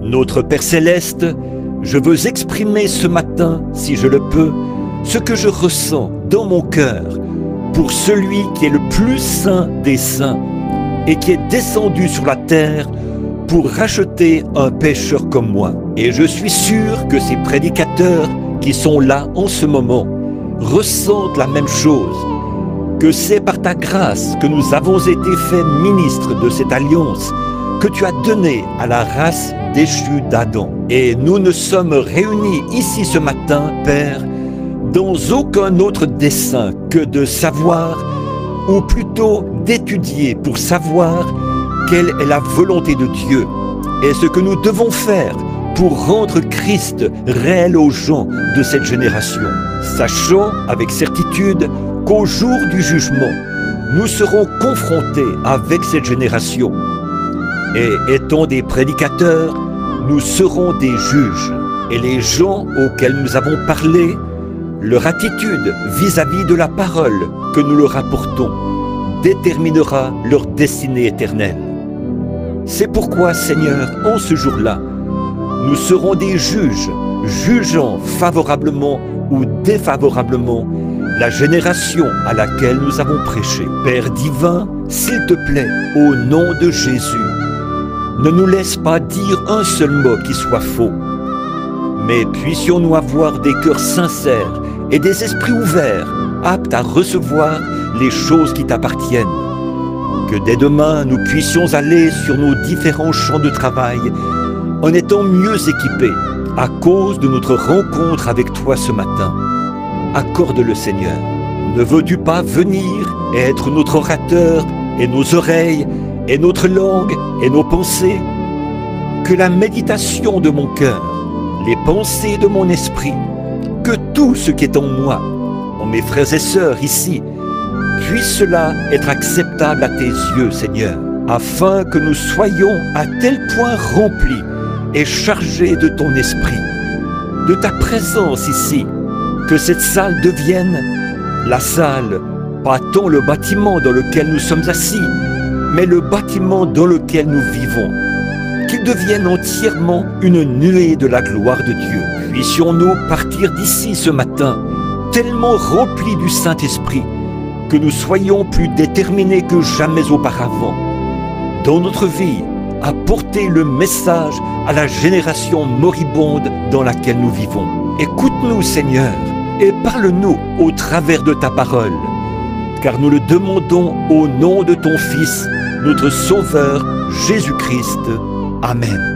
Notre Père Céleste, je veux exprimer ce matin, si je le peux, ce que je ressens dans mon cœur pour celui qui est le plus saint des saints et qui est descendu sur la terre pour racheter un pécheur comme moi. Et je suis sûr que ces prédicateurs qui sont là en ce moment ressentent la même chose, que c'est par ta grâce que nous avons été faits ministres de cette alliance que tu as donnée à la race déchue d'Adam. Et nous ne sommes réunis ici ce matin, Père, dans aucun autre dessein que de savoir, ou plutôt d'étudier pour savoir quelle est la volonté de Dieu et ce que nous devons faire pour rendre Christ réel aux gens de cette génération, sachant avec certitude qu'au jour du jugement, nous serons confrontés avec cette génération. Et étant des prédicateurs, nous serons des juges. Et les gens auxquels nous avons parlé, leur attitude vis-à-vis de la parole que nous leur apportons déterminera leur destinée éternelle. C'est pourquoi, Seigneur, en ce jour-là, nous serons des juges, jugeant favorablement ou défavorablement la génération à laquelle nous avons prêché. Père divin, s'il te plaît, au nom de Jésus, ne nous laisse pas dire un seul mot qui soit faux, mais puissions-nous avoir des cœurs sincères et des esprits ouverts, aptes à recevoir les choses qui t'appartiennent. Que dès demain, nous puissions aller sur nos différents champs de travail en étant mieux équipés à cause de notre rencontre avec toi ce matin. Accorde-le, Seigneur. Ne veux-tu pas venir et être notre orateur et nos oreilles et notre langue et nos pensées? Que la méditation de mon cœur, les pensées de mon esprit, que tout ce qui est en moi, en mes frères et sœurs ici, puisse cela être acceptable à tes yeux, Seigneur, afin que nous soyons à tel point remplis et chargés de ton esprit, de ta présence ici, que cette salle devienne la salle, pas tant le bâtiment dans lequel nous sommes assis, mais le bâtiment dans lequel nous vivons, qu'il devienne entièrement une nuée de la gloire de Dieu. Puissions-nous partir d'ici ce matin, tellement remplis du Saint-Esprit, que nous soyons plus déterminés que jamais auparavant, dans notre vie, à porter le message à la génération moribonde dans laquelle nous vivons. Écoute-nous, Seigneur, et parle-nous au travers de ta parole, car nous le demandons au nom de ton Fils, notre Sauveur, Jésus-Christ. Amen.